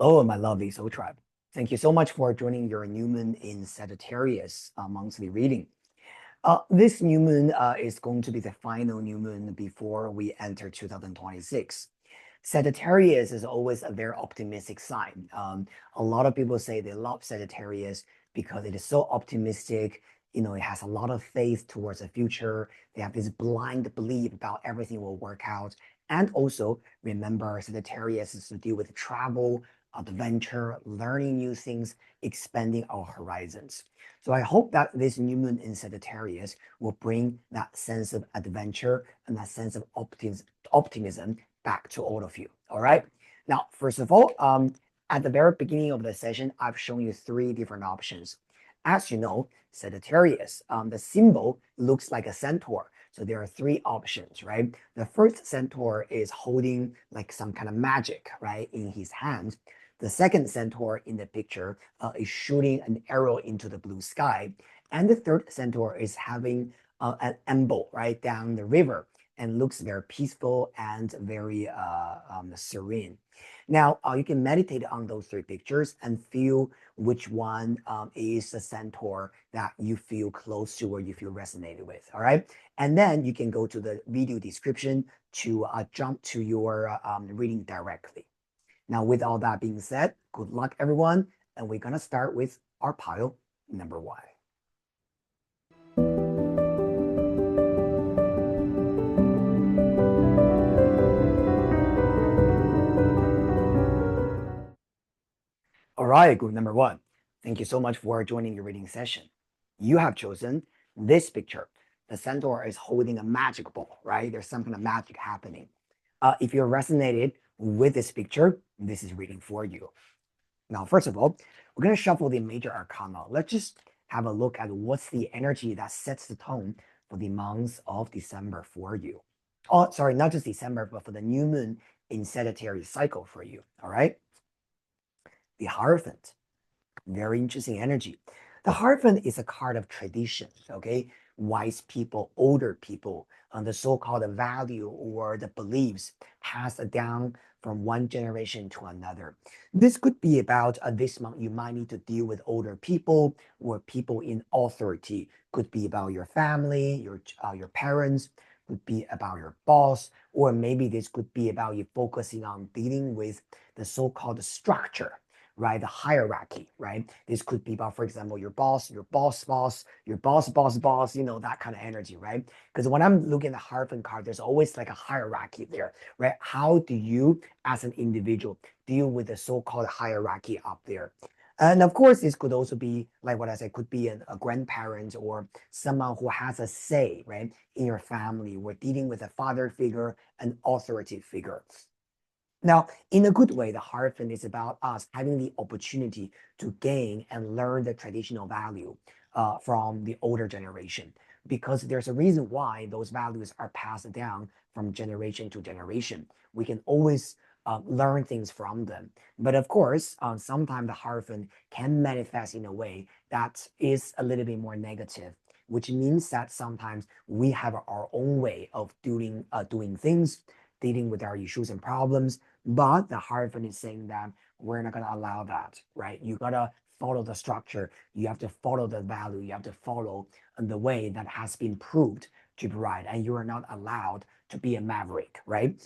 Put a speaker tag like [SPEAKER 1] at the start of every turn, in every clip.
[SPEAKER 1] Oh, my lovely soul tribe. Thank you so much for joining your new moon in Sagittarius monthly reading. This new moon is going to be the final new moon before we enter 2026. Sagittarius is always a very optimistic sign. A lot of people say they love Sagittarius because it is so optimistic. It has a lot of faith towards the future. They have this blind belief about everything will work out. And also remember, Sagittarius is to deal with travel, adventure, learning new things, expanding our horizons. So I hope that this new moon in Sagittarius will bring that sense of adventure and that sense of optimism back to all of you. All right. Now, first of all, at the very beginning of the session, I've shown you three different options. As you know, Sagittarius, the symbol looks like a centaur. So there are three options, right? The first centaur is holding like some kind of magic, right, in his hand. The second centaur in the picture is shooting an arrow into the blue sky. And the third centaur is having an amble right down the river and looks very peaceful and very serene. Now, you can meditate on those three pictures and feel which one is the centaur that you feel close to or you feel resonated with, all right? And then you can go to the video description to jump to your reading directly. Now, with all that being said, good luck, everyone. And we're going to start with our pile number one. All right, group number one. Thank you so much for joining your reading session. You have chosen this picture. The centaur is holding a magic ball, right? There's some kind of magic happening. If you're resonated with this picture, this is reading for you. Now, first of all, we're going to shuffle the major arcana. Let's just have a look at what's the energy that sets the tone for the month of December for you. Oh, sorry, not just December, but for the new moon in Sagittarius cycle for you. All right. The Hierophant, very interesting energy. The Hierophant is a card of tradition, okay? Wise people, older people, the so-called value or the beliefs passed down from one generation to another. This could be about this month you might need to deal with older people or people in authority. Could be about your family, your parents, could be about your boss, or maybe this could be about you focusing on dealing with the so-called structure, right? The hierarchy, right? This could be about, for example, your boss, your boss, your boss, that kind of energy, right? Because when I'm looking at the Hierophant card, there's always like a hierarchy there, right? How do you, as an individual, deal with the so-called hierarchy up there? And of course, this could also be, like what I said, could be a grandparent or someone who has a say, right, in your family. We're dealing with a father figure, an authority figure. Now, in a good way, the Hierophant is about us having the opportunity to gain and learn the traditional value from the older generation, because there's a reason why those values are passed down from generation to generation. We can always learn things from them. But of course, sometimes the Hierophant can manifest in a way that is a little bit more negative, which means that sometimes we have our own way of doing things, dealing with our issues and problems. But the Hierophant is saying that we're not going to allow that, right? You got to follow the structure. You have to follow the value. You have to follow the way that has been proved to be right. And you are not allowed to be a maverick, right?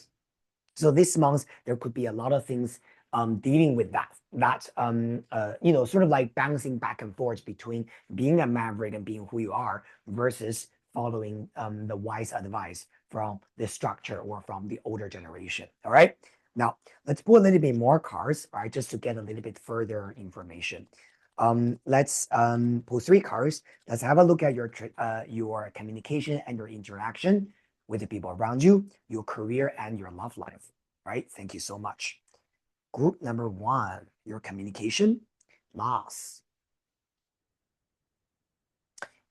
[SPEAKER 1] So this month, there could be a lot of things dealing with that, sort of like bouncing back and forth between being a maverick and being who you are versus following the wise advice from the structure or from the older generation. All right. Now, let's pull a little bit more cards, right, just to get a little bit further information. Let's pull three cards. Let's have a look at your communication and your interaction with the people around you, your career, and your love life. All right, thank you so much. Group number one, your communication, loss.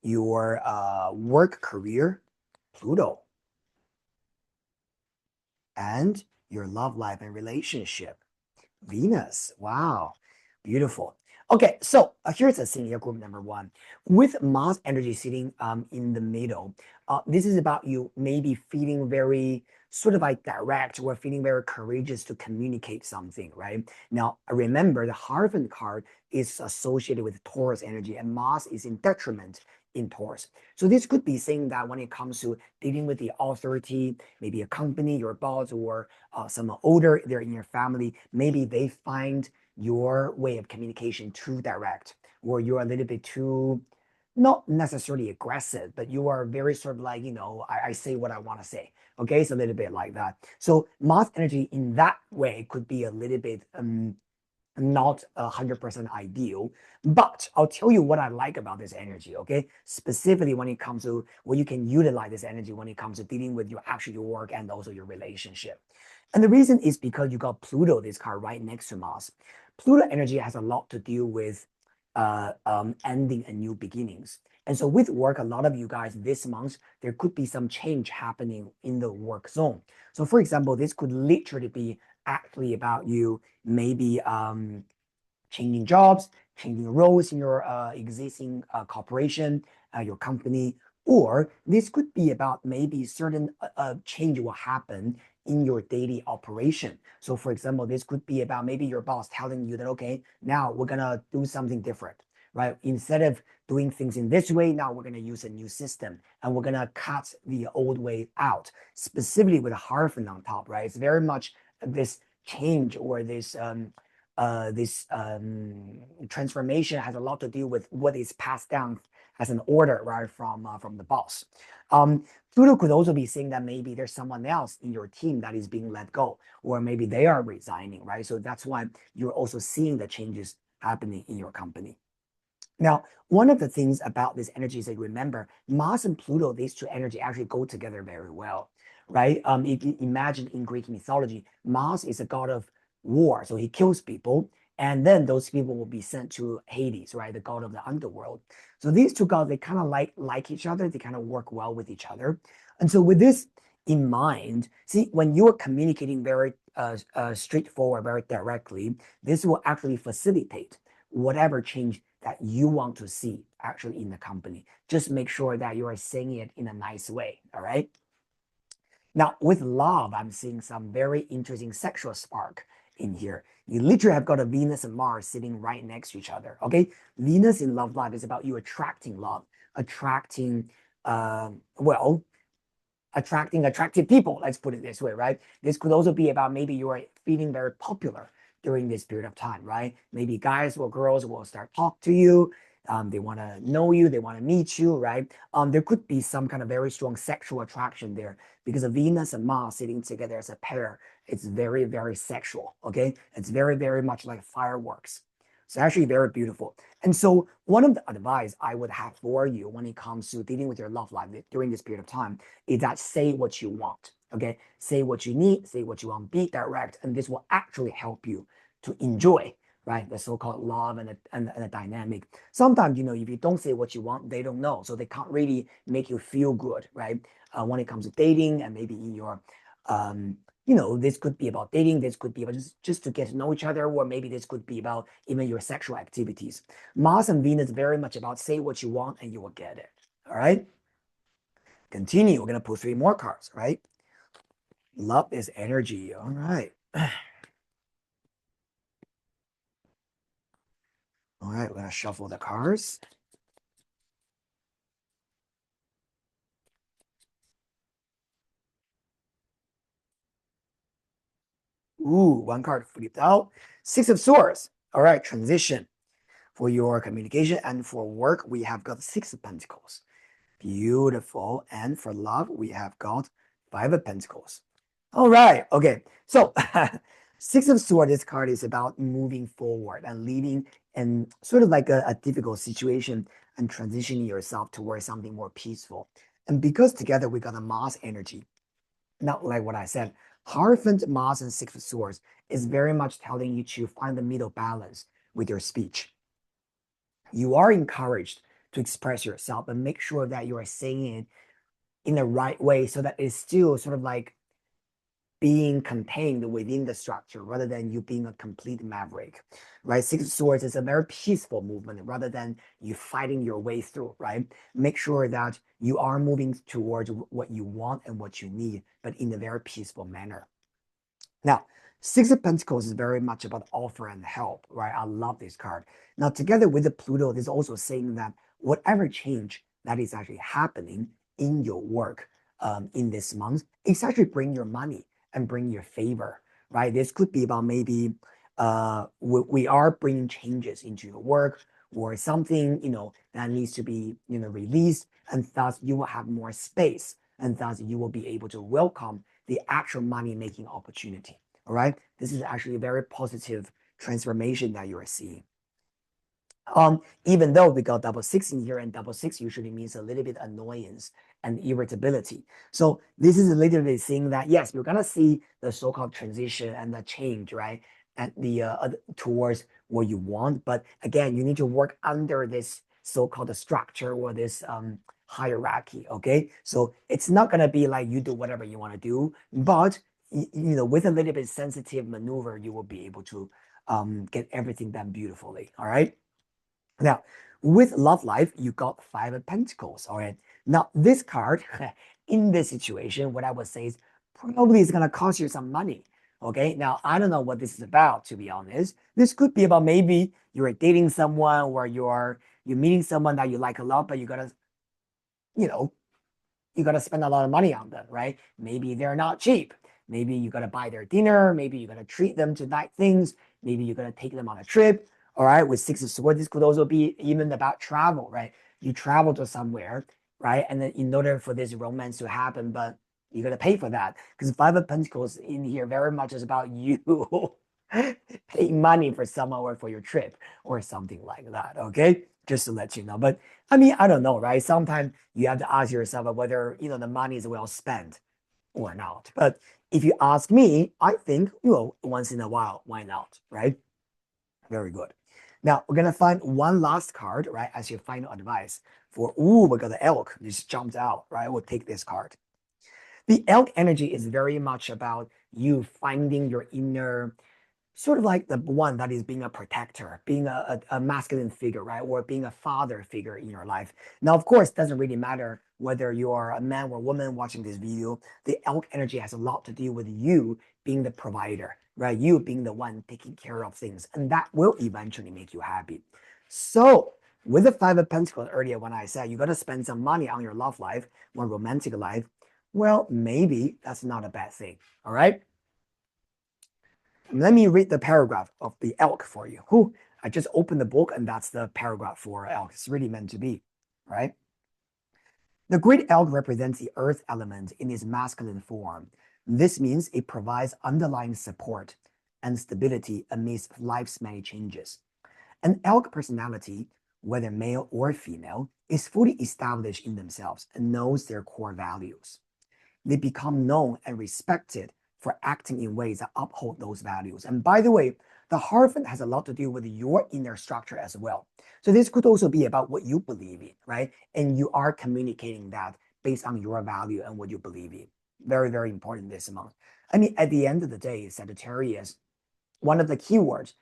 [SPEAKER 1] Your work career, Pluto. And your love life and relationship, Venus. Wow, beautiful. Okay, so here's the thing here, group number one. With Mars energy sitting in the middle, this is about you maybe feeling very sort of like direct or feeling very courageous to communicate something, right? Now, remember the Hierophant card is associated with Taurus energy, and Mars is in detriment in Taurus. So this could be saying that when it comes to dealing with the authority, maybe a company, your boss, or someone older, they're in your family, maybe they find your way of communication too direct, or you're a little bit too, not necessarily aggressive, but you are very sort of like, I say what I want to say. Okay, it's a little bit like that. So Mars energy in that way could be a little bit not 100% ideal, but I'll tell you what I like about this energy, okay? Specifically when it comes to where you can utilize this energy when it comes to dealing with your work and also your relationship. And the reason is because you got Pluto, this card right next to Mars. Pluto energy has a lot to do with ending and new beginnings. And so with work, a lot of you guys this month, there could be some change happening in the work zone. So for example, this could literally be actually about you maybe changing jobs, changing roles in your existing corporation, your company, or this could be about maybe certain change will happen in your daily operation. So for example, this could be about maybe your boss telling you that, okay, now we're gonna do something different, right? Instead of doing things in this way, now we're gonna use a new system and we're gonna cut the old way out, specifically with a Hierophant on top, right? It's very much this change or this transformation has a lot to do with what is passed down as an order, right, from the boss. Pluto could also be saying that maybe there's someone else in your team that is being let go, or maybe they are resigning, right? So that's why you're also seeing the changes happening in your company. Now, one of the things about this energy is that remember, Mars and Pluto, these two energy actually go together very well, right? If you imagine in Greek mythology, Mars is a god of war, so he kills people, and then those people will be sent to Hades, right, the god of the underworld. So these two gods, they kind of like each other, they kind of work well with each other. And so with this in mind, see, when you are communicating very straightforward, very directly, this will actually facilitate whatever change that you want to see actually in the company. Just make sure that you are saying it in a nice way, all right? Now, with love, I'm seeing some very interesting sexual spark in here. You literally have got a Venus and Mars sitting right next to each other, okay? Venus in love life is about you attracting love, attracting, well, attracting attractive people, let's put it this way, right? This could also be about maybe you are feeling very popular during this period of time, right? Maybe guys or girls will start talk to you. They want to know you, they want to meet you, right? There could be some kind of very strong sexual attraction there because of Venus and Mars sitting together as a pair. It's very, very sexual, okay? It's very, very much like fireworks. So actually very beautiful. And so one of the advice I would have for you when it comes to dealing with your love life during this period of time is that say what you want, okay? Say what you need, say what you want, be direct, and this will actually help you to enjoy, right? The so-called love and the dynamic. Sometimes, if you don't say what you want, they don't know. So they can't really make you feel good, right? When it comes to dating and maybe in your this could be about dating, this could be about just to get to know each other, or maybe this could be about even your sexual activities. Mars and Venus very much about say what you want and you will get it. All right. Continue. We're gonna pull 3 more cards, right? Love is energy. All right. All right, we're gonna shuffle the cards. Ooh, one card flipped out. 6 of Swords. All right, transition. For your communication and for work, we have got 6 of Pentacles. Beautiful. And for love, we have got 5 of Pentacles. All right. Okay. So 6 of Swords, this card is about moving forward and leading in sort of like a difficult situation and transitioning yourself towards something more peaceful. And because together we got a Mars energy, not like what I said, Hierophant, Mars, and 6 of Swords is very much telling you to find the middle balance with your speech. You are encouraged to express yourself, but make sure that you are saying it in the right way so that it's still sort of like being contained within the structure rather than you being a complete maverick, right? Six of Swords is a very peaceful movement rather than you fighting your way through, right? Make sure that you are moving towards what you want and what you need, but in a very peaceful manner. Now, Six of Pentacles is very much about offer and help, right? I love this card. Now, together with the Pluto, this is also saying that whatever change that is actually happening in your work in this month, it's actually bring your money and bring your favor, right? This could be about maybe we are bringing changes into your work or something, that needs to be, released, and thus you will have more space, and thus you will be able to welcome the actual money making opportunity. All right. This is actually a very positive transformation that you are seeing. Even though we got double six in here, and double six usually means a little bit annoyance and irritability. So this is a little bit saying that yes, you're gonna see the so-called transition and the change, right? And the towards what you want. But again, you need to work under this so-called structure or this hierarchy. Okay, so it's not gonna be like you do whatever you want to do, but with a little bit sensitive maneuver, you will be able to get everything done beautifully. All right. Now, with love life, you got Five of Pentacles. All right. Now, this card, in this situation, what I would say is probably is going to cost you some money. Okay. Now, I don't know what this is about, to be honest. This could be about maybe you're dating someone or you're meeting someone that you like a lot, but you gotta, you gotta spend a lot of money on them, right? Maybe they're not cheap. Maybe you gotta buy their dinner. Maybe you gotta treat them to nice things. Maybe you gotta take them on a trip. All right, with Six of Swords, this could also be even about travel, right? You travel to somewhere, right? And then in order for this romance to happen, but you gotta pay for that. Because Five of Pentacles in here very much is about you paying money for someone or for your trip or something like that. Okay, just to let you know. But I mean, I don't know, right? Sometimes you have to ask yourself whether the money is well spent or not. But if you ask me, I think once in a while, why not, right? Very good. Now we're gonna find one last card, right, as your final advice for. We got the elk. Just jumped out, right? We'll take this card. The elk energy is very much about you finding your inner, sort of like the one that is being a protector, being a masculine figure, right? Or being a father figure in your life. Now, of course, it doesn't really matter whether you are a man or a woman watching this video. The elk energy has a lot to do with you being the provider, right? You being the one taking care of things. And that will eventually make you happy. So with the Five of Pentacles earlier, when I said you got to spend some money on your love life or romantic life, well, maybe that's not a bad thing. All right. Let me read the paragraph of the elk for you. I just opened the book and that's the paragraph for elk. It's really meant to be, right? The great elk represents the earth element in its masculine form. This means it provides underlying support and stability amidst life's many changes. An elk personality, whether male or female, is fully established in themselves and knows their core values. They become known and respected for acting in ways that uphold those values. And by the way, the Hierophant has a lot to do with your inner structure as well. So this could also be about what you believe in, right? And you are communicating that based on your value and what you believe in. Very, very important this month. I mean, at the end of the day, Sagittarius, one of the keywords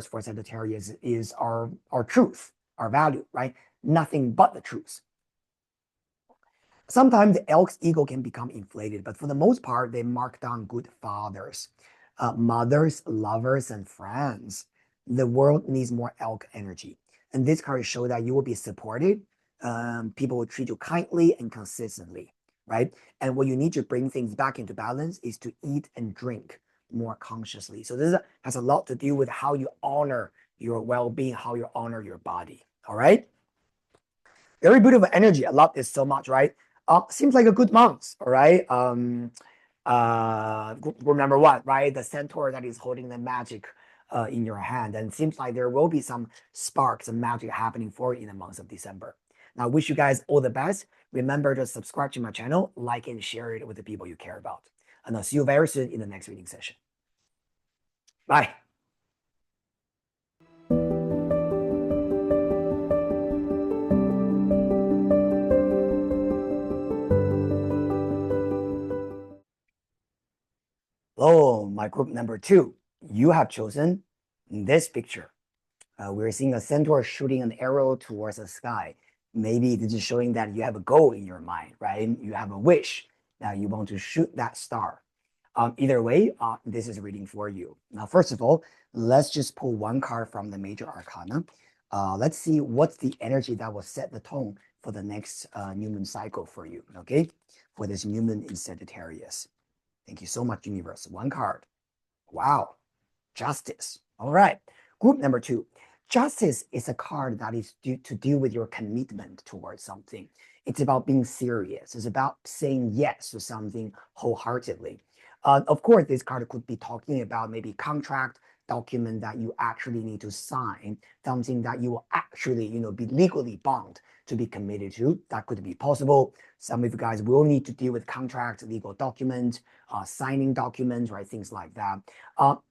[SPEAKER 1] for Sagittarius is our truth, our value, right? Nothing but the truth. Sometimes the elk's ego can become inflated, but for the most part, they mark down good fathers, mothers, lovers, and friends. The world needs more elk energy. And this card shows that you will be supported. People will treat you kindly and consistently, right? And what you need to bring things back into balance is to eat and drink more consciously. So this has a lot to do with how you honor your well-being, how you honor your body, all right? Very beautiful energy. I love this so much, right? Seems like a good month, all right? Remember what, right? The Centaur that is holding the magic in your hand. And it seems like there will be some sparks and magic happening for you in the month of December. Now, I wish you guys all the best. Remember to subscribe to my channel, like and share it with the people you care about. And I'll see you very soon in the next reading session. Bye. Oh, my group number two, you have chosen this picture. We're seeing a centaur shooting an arrow towards the sky. Maybe this is showing that you have a goal in your mind, right? You have a wish that you want to shoot that star. Either way, this is a reading for you. Now, first of all, let's just pull one card from the major arcana. Let's see what's the energy that will set the tone for the next new moon cycle for you, okay? For this new moon in Sagittarius. Thank you so much, universe. One card. Wow. Justice. All right. Group number two. Justice is a card that is to deal with your commitment towards something. It's about being serious. It's about saying yes to something wholeheartedly. Of course, this card could be talking about maybe contract document that you actually need to sign, something that you will actually, be legally bound to be committed to. That could be possible. Some of you guys will need to deal with contract, legal documents, signing documents, right? Things like that.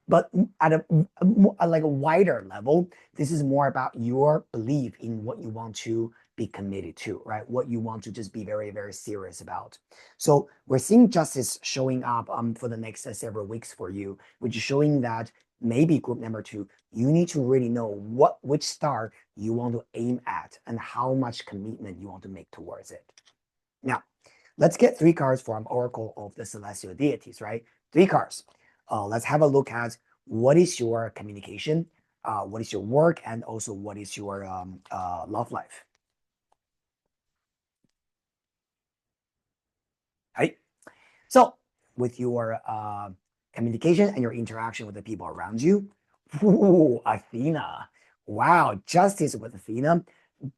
[SPEAKER 1] But at like a wider level, this is more about your belief in what you want to be committed to, right? What you want to just be very, very serious about. So we're seeing justice showing up for the next several weeks for you, which is showing that maybe group number two, you need to really know which star you want to aim at and how much commitment you want to make towards it. Now, let's get three cards from Oracle of the Celestial Deities, right? Three cards. Let's have a look at what is your communication, what is your work, and also what is your love life. Right? So with your communication and your interaction with the people around you, ooh, Athena. Wow, justice with Athena.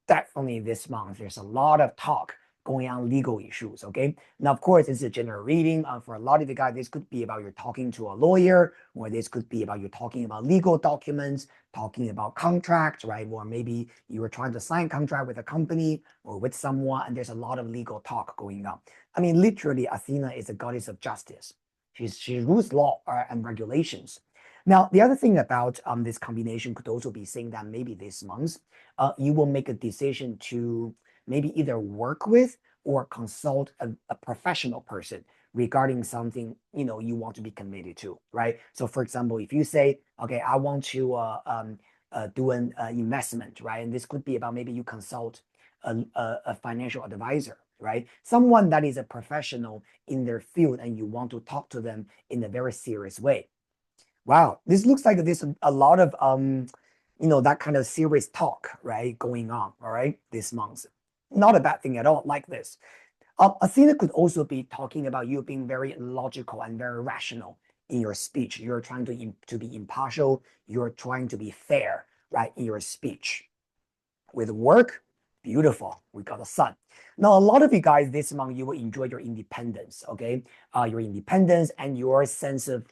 [SPEAKER 1] Definitely this month, there's a lot of talk going on legal issues. Okay. Now, of course, it's a general reading. For a lot of you guys, this could be about you're talking to a lawyer, or this could be about you're talking about legal documents, talking about contracts, right? Or maybe you were trying to sign contract with a company or with someone, and there's a lot of legal talk going on. I mean, literally, Athena is a goddess of justice. She rules law and regulations. Now, the other thing about this combination could also be saying that maybe this month, you will make a decision to maybe either work with or consult a professional person regarding something you want to be committed to, right? So, for example, if you say, okay, I want to do an investment, right, and this could be about maybe you consult a financial advisor, right? Someone that is a professional in their field, and you want to talk to them in a very serious way. Wow, this looks like there's a lot of that kind of serious talk, right, going on, all right, this month. Not a bad thing at all, like this. Athena could also be talking about you being very logical and very rational in your speech. You're trying to be impartial. You're trying to be fair, right, in your speech. With work, beautiful. We got the sun. Now, a lot of you guys this month, you will enjoy your independence, okay? Your independence and your sense of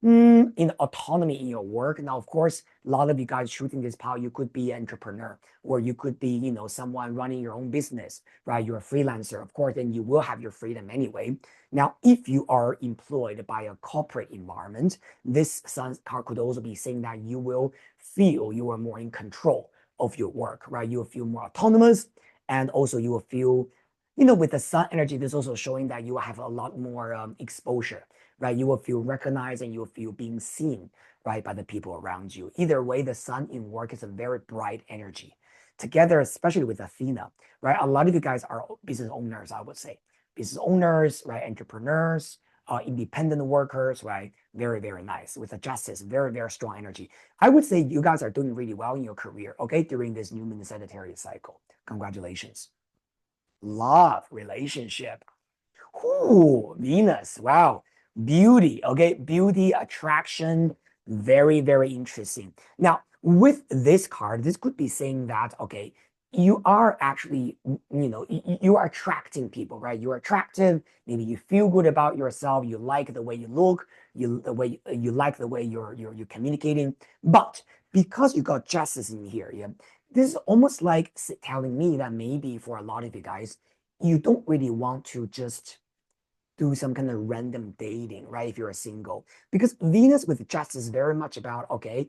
[SPEAKER 1] in autonomy in your work. Now, of course, a lot of you guys shooting this power, you could be an entrepreneur, or you could be, someone running your own business, right? You're a freelancer, of course, and you will have your freedom anyway. Now, if you are employed by a corporate environment, this sun card could also be saying that you will feel you are more in control of your work, right? You will feel more autonomous, and also you will feel, with the sun energy, this is also showing that you will have a lot more exposure, right? You will feel recognized and you will feel being seen, right, by the people around you. Either way, the sun in work is a very bright energy. Together, especially with Athena, right? A lot of you guys are business owners, I would say. Business owners, right? Entrepreneurs, independent workers, right? Very, very nice. With the justice, very, very strong energy. I would say you guys are doing really well in your career, okay, during this new moon Sagittarius cycle. Congratulations. Love, relationship. Ooh, Venus. Wow. Beauty. Okay. Beauty, attraction. Very, very interesting. Now, with this card, this could be saying that, okay, you are actually, you are attracting people, right? You're attractive. Maybe you feel good about yourself. You like the way you look. You like the way you're communicating. But because you got justice in here, yeah, this is almost like telling me that maybe for a lot of you guys, you don't really want to just do some kind of random dating, right? If you're a single, because Venus with justice is very much about, okay,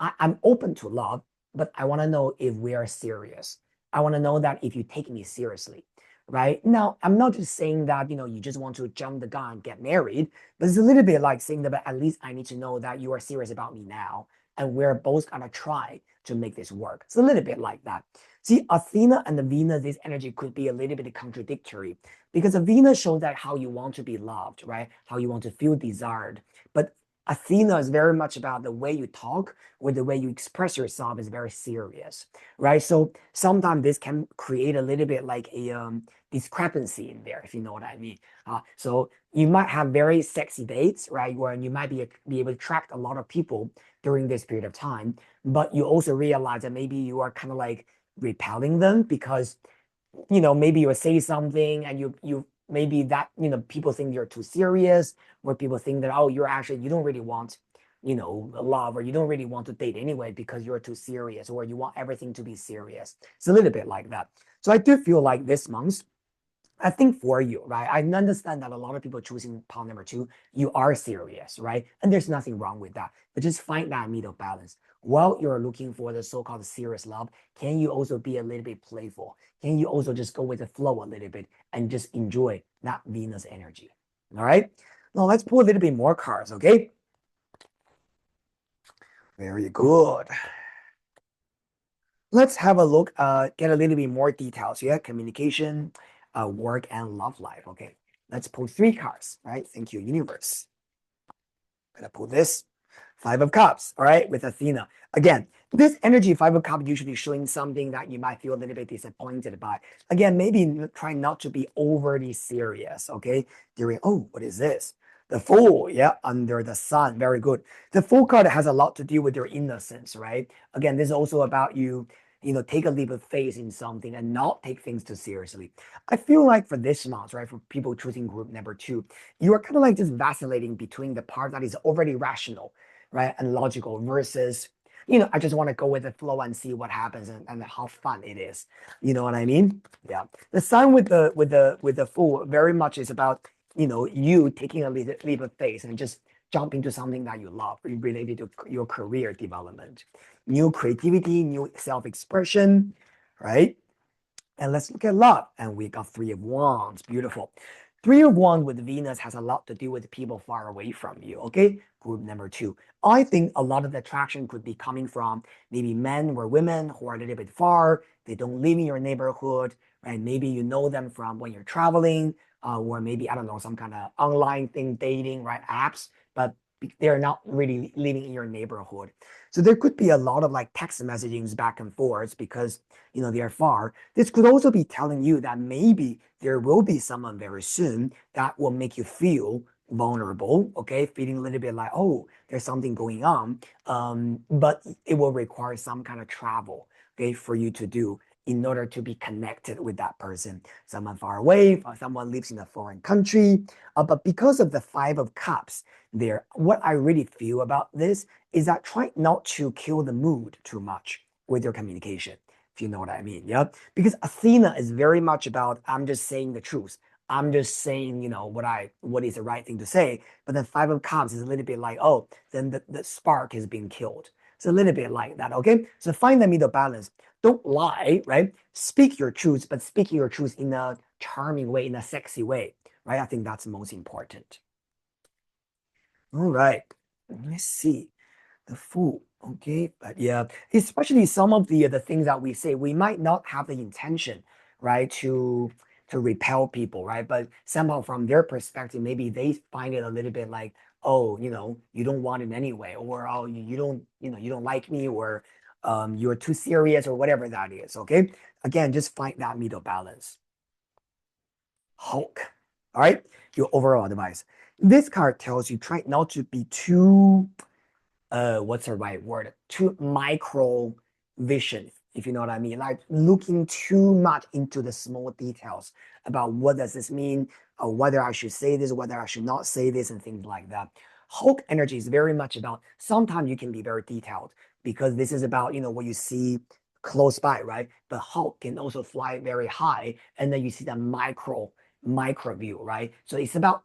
[SPEAKER 1] I'm open to love, but I want to know if we are serious. I want to know that if you take me seriously, right? Now, I'm not just saying that, you just want to jump the gun and get married, but it's a little bit like saying that, but at least I need to know that you are serious about me now. And we're both gonna try to make this work. It's a little bit like that. See, Athena and the Venus, this energy could be a little bit contradictory because the Venus shows that how you want to be loved, right? How you want to feel desired. But Athena is very much about the way you talk or the way you express yourself is very serious, right? So sometimes this can create a little bit like a discrepancy in there, if you know what I mean. So you might have very sexy dates, right? Where you might be able to attract a lot of people during this period of time, but you also realize that maybe you are kind of like repelling them because maybe you say something and you maybe that people think you're too serious, or people think that, oh, you don't really want love, or you don't really want to date anyway because you're too serious, or you want everything to be serious. It's a little bit like that. So I do feel like this month, I think for you, right? I understand that a lot of people choosing pile number two, you are serious, right? And there's nothing wrong with that. But just find that middle balance. While you're looking for the so-called serious love, can you also be a little bit playful? Can you also just go with the flow a little bit and just enjoy that Venus energy? All right. Now let's pull a little bit more cards, okay? Very good. Let's have a look, get a little bit more details here. Communication, work, and love life. Okay, let's pull 3 cards, right? Thank you, universe. I'm gonna pull this 5 of Cups, all right, with Athena. Again, this energy 5 of Cups usually showing something that you might feel a little bit disappointed by. Again, maybe try not to be overly serious, okay? During, oh, what is this? The Fool, yeah, under the sun, very good. The Fool card has a lot to do with your innocence, right? Again, this is also about take a leap of faith in something and not take things too seriously. I feel like for this month, right, for people choosing group number 2, you are kind of like just vacillating between the part that is already rational, right, and logical versus, I just want to go with the flow and see what happens and how fun it is. You know what I mean? Yeah. The sun with the Fool very much is about you taking a leap of faith and just jump into something that you love related to your career development, new creativity, new self-expression, right? And let's look at love. And we got 3 of Wands. Beautiful. 3 of Wands with Venus has a lot to do with people far away from you. Okay. Group number 2. I think a lot of the attraction could be coming from maybe men or women who are a little bit far. They don't live in your neighborhood, right? Maybe you know them from when you're traveling, or maybe, I don't know, some kind of online thing, dating, right? Apps, but they're not really living in your neighborhood. So there could be a lot of like text messagings back and forth because they are far. This could also be telling you that maybe there will be someone very soon that will make you feel vulnerable, okay? Feeling a little bit like, oh, there's something going on. But it will require some kind of travel, okay, for you to do in order to be connected with that person. Someone far away, someone lives in a foreign country. But because of the 5 of Cups there, what I really feel about this is that try not to kill the mood too much with your communication, if you know what I mean. Yeah. Because Athena is very much about, I'm just saying the truth. I'm just saying, what is the right thing to say. But the 5 of Cups is a little bit like, oh, then the spark is being killed. It's a little bit like that. Okay. So find the middle balance. Don't lie, right? Speak your truth, but speaking your truth in a charming way, in a sexy way, right? I think that's most important. All right. Let's see. The Fool. Okay, but yeah, especially some of the things that we say, we might not have the intention, right, to repel people, right? But somehow from their perspective, maybe they find it a little bit like, oh, you don't want it anyway, or oh, you don't like me, or you're too serious, or whatever that is. Okay, again, just find that middle balance. Hulk. All right, your overall advice. This card tells you try not to be too what's the right word? Too micro vision, if you know what I mean. Like looking too much into the small details about what does this mean, or whether I should say this, whether I should not say this, and things like that. Hulk energy is very much about sometimes you can be very detailed because this is about what you see close by, right? But Hulk can also fly very high, and then you see the micro view, right? So it's about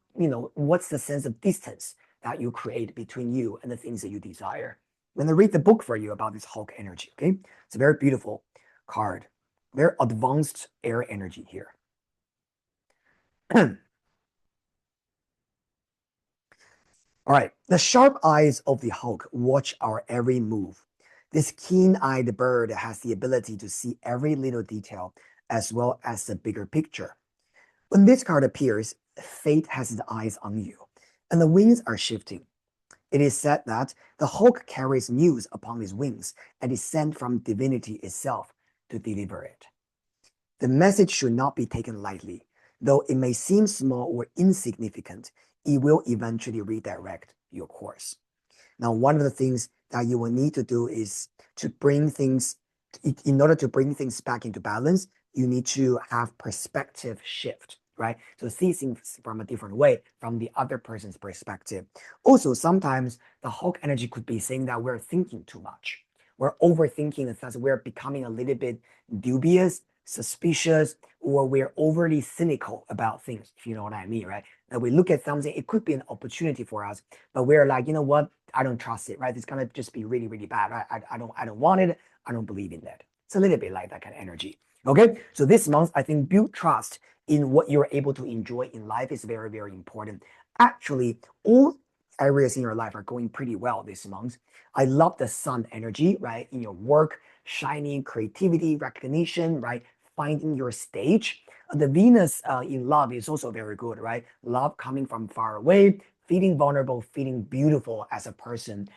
[SPEAKER 1] what's the sense of distance that you create between you and the things that you desire. I'm going to read the book for you about this Hulk energy, okay? It's a very beautiful card. Very advanced air energy here. All right, the sharp eyes of the hawk watch our every move. This keen-eyed bird has the ability to see every little detail as well as the bigger picture. When this card appears, fate has its eyes on you, and the winds are shifting. It is said that the hawk carries news upon his wings and is sent from divinity itself to deliver it. The message should not be taken lightly. Though it may seem small or insignificant, it will eventually redirect your course. Now, one of the things that you will need to do is to bring things, in order to bring things back into balance, you need to have perspective shift, right? So see things from a different way, from the other person's perspective. Also, sometimes the hawk energy could be saying that we're thinking too much. We're overthinking in the sense we're becoming a little bit dubious, suspicious, or we're overly cynical about things, if you know what I mean, right? That we look at something, it could be an opportunity for us, but we're like, you know what? I don't trust it, right? It's gonna just be really, really bad. I don't want it. I don't believe in that. It's a little bit like that kind of energy. Okay, so this month, I think build trust in what you're able to enjoy in life is very, very important. Actually, all areas in your life are going pretty well this month. I love the sun energy, right? In your work, shining, creativity, recognition, right? Finding your stage. The Venus in love is also very good, right? Love coming from far away, feeling vulnerable, feeling beautiful as a person,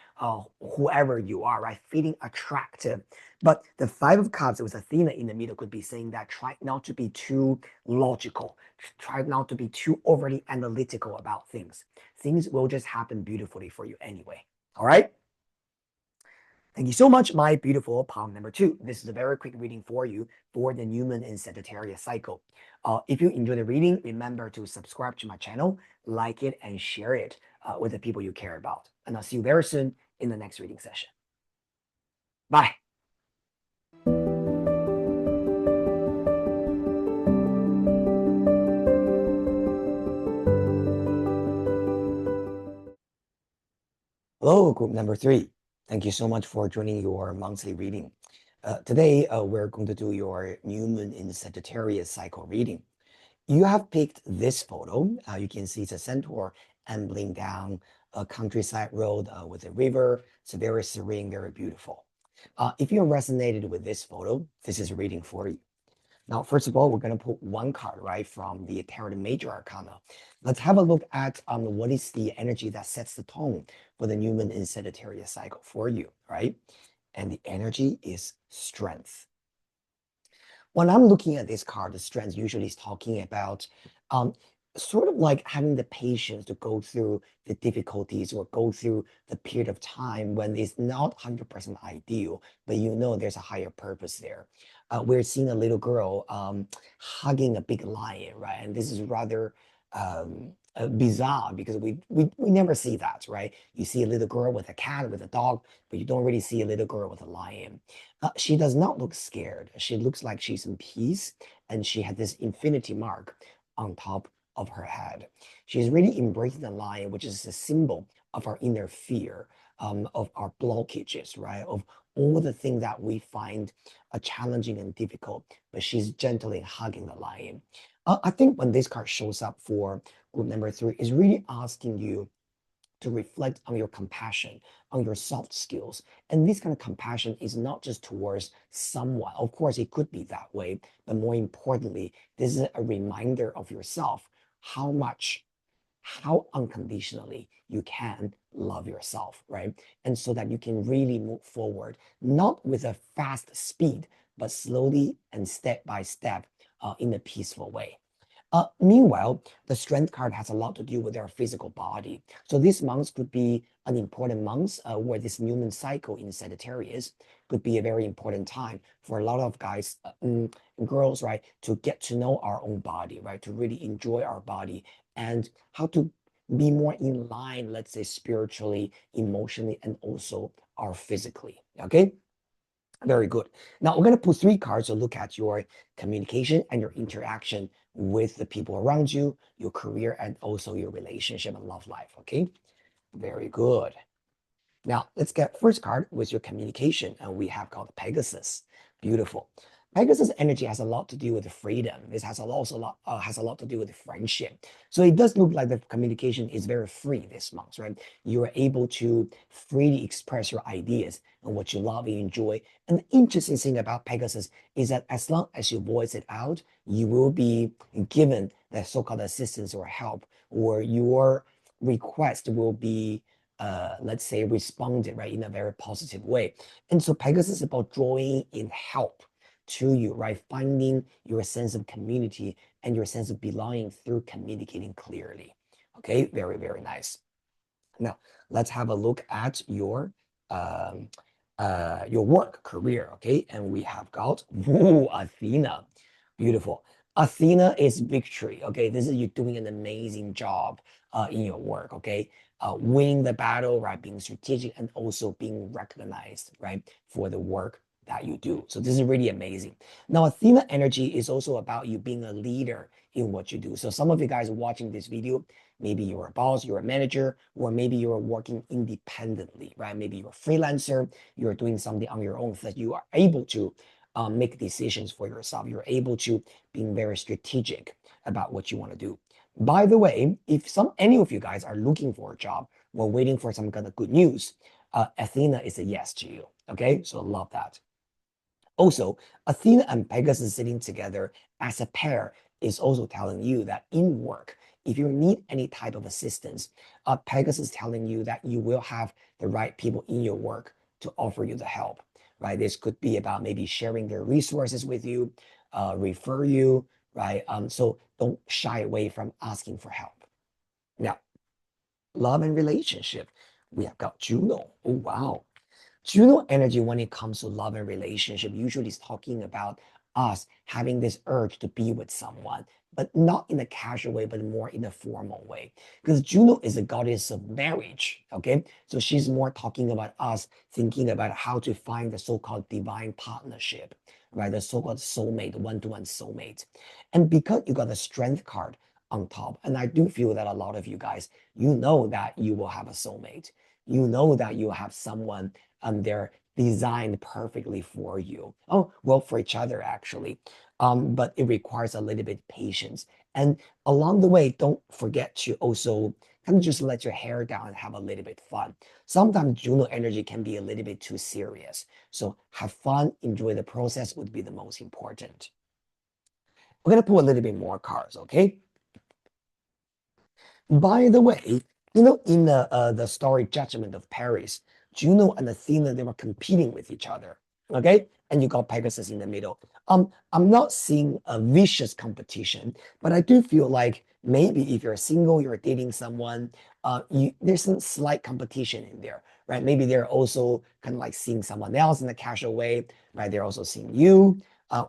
[SPEAKER 1] whoever you are, right? Feeling attractive. But the Five of Cups with Athena in the middle could be saying that try not to be too logical, try not to be too overly analytical about things. Things will just happen beautifully for you anyway. All right. Thank you so much, my beautiful palm number two. This is a very quick reading for you for the new moon in Sagittarius cycle. If you enjoy the reading, remember to subscribe to my channel, like it, and share it with the people you care about. And I'll see you very soon in the next reading session. Bye. Hello, group number three. Thank you so much for joining your monthly reading. Today, we're going to do your new moon in Sagittarius cycle reading. You have picked this photo. You can see it's a centaur ambling down a countryside road with a river. It's very serene, very beautiful. If you're resonated with this photo, this is a reading for you. Now, first of all, we're going to put one card, right, from the Tarot Major Arcana. Let's have a look at what is the energy that sets the tone for the new moon in Sagittarius cycle for you, right? And the energy is strength. When I'm looking at this card, the strength usually is talking about um, sort of like having the patience to go through the difficulties or go through the period of time when it's not 100% ideal, but you know there's a higher purpose there. We're seeing a little girl hugging a big lion, right? And this is rather bizarre because we never see that, right? You see a little girl with a cat, with a dog, but you don't really see a little girl with a lion. She does not look scared. She looks like she's in peace, and she had this infinity mark on top of her head. She's really embracing the lion, which is a symbol of our inner fear, of our blockages, right? Of all the things that we find challenging and difficult, but she's gently hugging the lion. I think when this card shows up for group number three, is really asking you to reflect on your compassion, on your soft skills. And this kind of compassion is not just towards someone. Of course, it could be that way, but more importantly, this is a reminder of yourself how much, how unconditionally you can love yourself, right? And so that you can really move forward, not with a fast speed, but slowly and step by step in a peaceful way. Meanwhile, the strength card has a lot to do with our physical body. So this month could be an important month where this new moon cycle in Sagittarius could be a very important time for a lot of guys and girls, right, to get to know our own body, right, to really enjoy our body and how to be more in line, let's say, spiritually, emotionally, and also our physically. Okay. Very good. Now we're going to put three cards to look at your communication and your interaction with the people around you, your career, and also your relationship and love life. Okay. Very good. Now let's get first card with your communication, and we have called Pegasus. Beautiful. Pegasus energy has a lot to do with freedom. This has has a lot to do with friendship. So it does look like the communication is very free this month, right? You are able to freely express your ideas and what you love and enjoy. And the interesting thing about Pegasus is that as long as you voice it out, you will be given the so-called assistance or help, or your request will be, let's say, responded right in a very positive way. And so Pegasus is about drawing in help to you, right? Finding your sense of community and your sense of belonging through communicating clearly. Okay, very, very nice. Now, let's have a look at um, your work career, okay? And we have got ooh, Athena. Beautiful. Athena is victory, okay? This is you doing an amazing job in your work, okay? Winning the battle, right? Being strategic and also being recognized, right? For the work that you do. So this is really amazing. Now, Athena energy is also about you being a leader in what you do. So some of you guys watching this video, maybe you're a boss, you're a manager, or maybe you're working independently, right? Maybe you're a freelancer, you're doing something on your own so that you are able to make decisions for yourself. You're able to being very strategic about what you want to do. By the way, if any of you guys are looking for a job or waiting for some kind of good news, Athena is a yes to you. Okay, so love that. Also, Athena and Pegasus sitting together as a pair is also telling you that in work, if you need any type of assistance, Pegasus is telling you that you will have the right people in your work to offer you the help, right? This could be about maybe sharing their resources with you, refer you, right? So don't shy away from asking for help. Now, love and relationship, we have got Juno. Oh, wow. Juno energy, when it comes to love and relationship, usually is talking about us having this urge to be with someone, but not in a casual way, but more in a formal way. Because Juno is a goddess of marriage, okay? So she's more talking about us thinking about how to find the so-called divine partnership, right? The so-called soulmate, one-to-one soulmate. And because you got the strength card on top, and I do feel that a lot of you guys, you know that you will have a soulmate. You know that you have someone they're designed perfectly for you. Oh, well, for each other, actually. But it requires a little bit patience. And along the way, don't forget to also kind of just let your hair down and have a little bit fun. Sometimes Juno energy can be a little bit too serious. So have fun, enjoy the process would be the most important. We're going to pull a little bit more cards, okay? By the way, in the story Judgment of Paris, Juno and Athena, they were competing with each other. Okay. And you got Pegasus in the middle. I'm not seeing a vicious competition, but I do feel like maybe if you're single, you're dating someone, there's some slight competition in there, right? Maybe they're also kind of like seeing someone else in a casual way, right? They're also seeing you,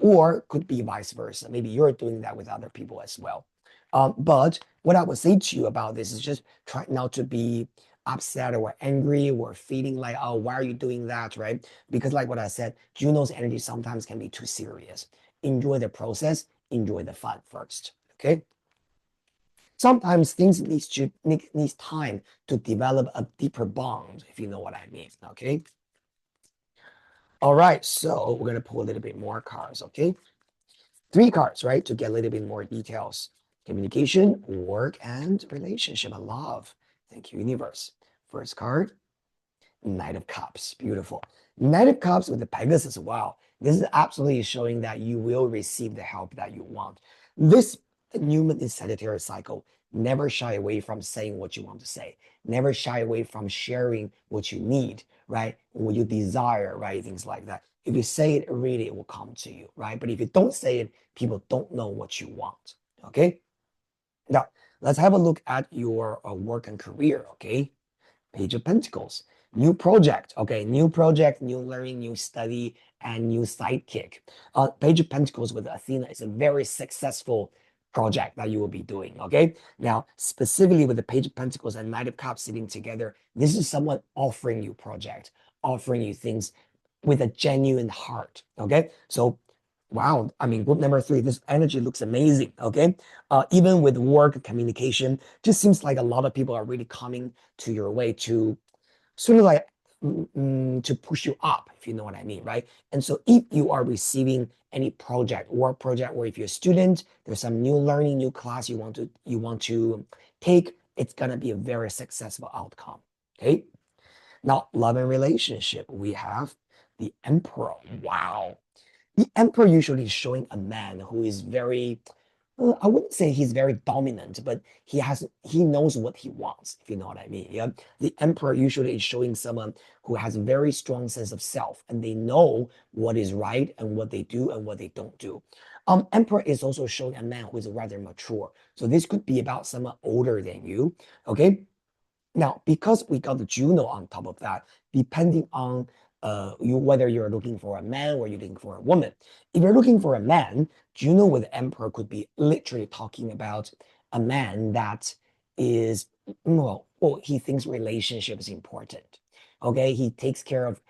[SPEAKER 1] or could be vice versa. Maybe you're doing that with other people as well. But what I would say to you about this is just try not to be upset or angry or feeling like, oh, why are you doing that, right? Because like what I said, Juno's energy sometimes can be too serious. Enjoy the process, enjoy the fun first, okay? Sometimes things needs time to develop a deeper bond, if you know what I mean, okay? All right, so we're gonna pull a little bit more cards, okay? 3 cards, right? To get a little bit more details. Communication, work, and relationship and love. Thank you, universe. First card, Knight of Cups. Beautiful. Knight of Cups with the Pegasus. Wow. This is absolutely showing that you will receive the help that you want. This new moon in Sagittarius cycle, never shy away from saying what you want to say. Never shy away from sharing what you need, right? What you desire, right? Things like that. If you say it, really, it will come to you, right? But if you don't say it, people don't know what you want, okay? Now, let's have a look at your work and career, okay? Page of Pentacles. New project. Okay, new project, new learning, new study, and new sidekick. Page of Pentacles with Athena is a very successful project that you will be doing. Okay, now specifically with the Page of Pentacles and Knight of Cups sitting together, this is someone offering you project, offering you things with a genuine heart. Okay, so wow, I mean, group number 3, this energy looks amazing. Okay, even with work communication, just seems like a lot of people are really coming to your way to sort of like to push you up, if you know what I mean, right? And so if you are receiving any project, work project, or if you're a student, there's some new learning, new class you want to take, it's gonna be a very successful outcome. Okay. Now, love and relationship, we have the Emperor. Wow. The Emperor usually is showing a man who is very, I wouldn't say he's very dominant, but he knows what he wants, if you know what I mean. Yeah. The Emperor usually is showing someone who has a very strong sense of self, and they know what is right and what they do and what they don't do. Emperor is also showing a man who is rather mature. So this could be about someone older than you. Okay. Now, because we got the Juno on top of that, depending on whether you're looking for a man or you're looking for a woman. If you're looking for a man, Juno with Emperor could be literally talking about a man that is, well, he thinks relationship is important. Okay, he takes care of,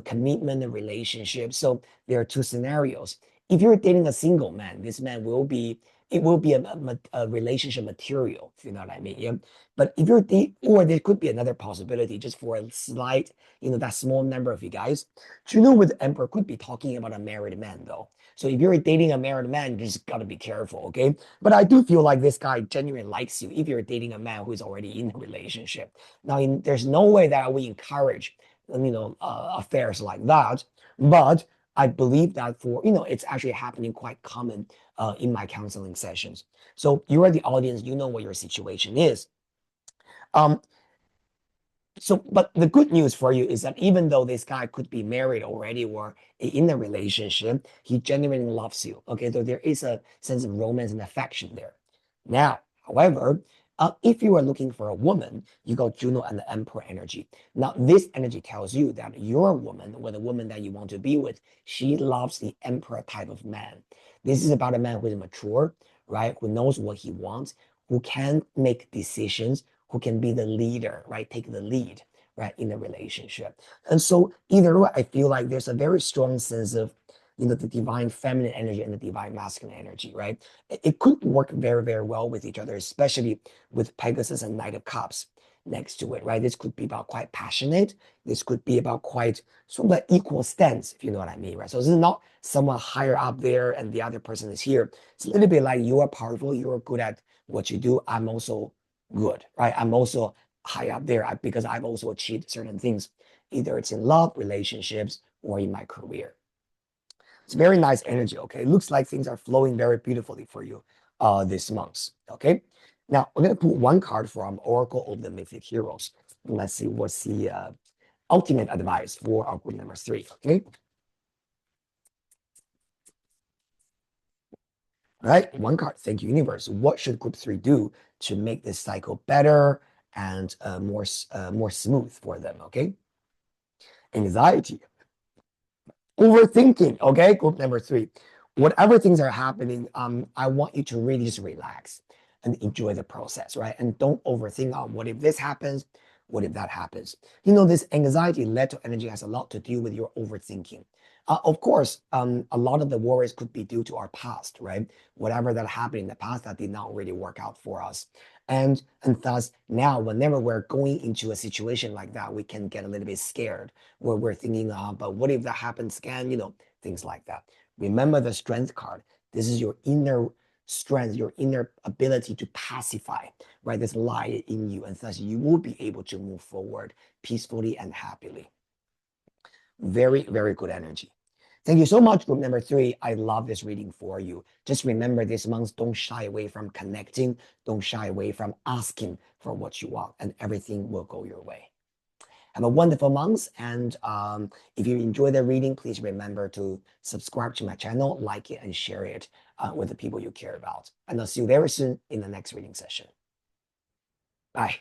[SPEAKER 1] commitment and relationship. So there are two scenarios. If you're dating a single man, this man will be, it will be a relationship material, if you know what I mean. Yeah. But if you're or there could be another possibility just for a slight, that small number of you guys. Juno with Emperor could be talking about a married man though. So if you're dating a married man, you just gotta be careful, okay? But I do feel like this guy genuinely likes you if you're dating a man who is already in a relationship. Now, there's no way that we encourage, affairs like that. But I believe that it's actually happening quite common in my counseling sessions. So you are the audience, you know what your situation is. Um, but the good news for you is that even though this guy could be married already or in a relationship, he genuinely loves you. Okay, so there is a sense of romance and affection there. Now, however, if you are looking for a woman, you got Juno and the Emperor energy. Now, this energy tells you that your woman, or the woman that you want to be with, she loves the Emperor type of man. This is about a man who is mature, right? Who knows what he wants, who can make decisions, who can be the leader, right? Take the lead, right, in the relationship. And so either way, I feel like there's a very strong sense of, the divine feminine energy and the divine masculine energy, right? It could work very, very well with each other, especially with Pegasus and Knight of Cups next to it, right? This could be about quite passionate. This could be about quite sort of an equal stance, if you know what I mean, right? So this is not someone higher up there and the other person is here. It's a little bit like you are powerful, you are good at what you do. I'm also good, right? I'm also high up there because I've also achieved certain things, either it's in love, relationships, or in my career. It's very nice energy, okay? It looks like things are flowing very beautifully for you this month, okay? Now, we're going to put one card from Oracle of the Mythic Heroes. Let's see what's the ultimate advice for our group number 3, okay? All right, one card. Thank you, universe. What should group 3 do to make this cycle better and more smooth for them? Okay. Anxiety, overthinking. Okay, group number 3. Whatever things are happening, I want you to really just relax and enjoy the process, right? And don't overthink on what if this happens, what if that happens. This anxiety, Leto energy has a lot to do with your overthinking. Of course, a lot of the worries could be due to our past, right? Whatever that happened in the past that did not really work out for us. And thus now, whenever we're going into a situation like that, we can get a little bit scared where we're thinking, but what if that happens again? Things like that. Remember the strength card. This is your inner strength, your inner ability to pacify, right? This lie in you, and thus you will be able to move forward peacefully and happily. Very, very good energy. Thank you so much, group number 3. I love this reading for you. Just remember this month, don't shy away from connecting. Don't shy away from asking for what you want, and everything will go your way. Have a wonderful month. And if you enjoy the reading, please remember to subscribe to my channel, like it, and share it with the people you care about. And I'll see you very soon in the next reading session. Bye.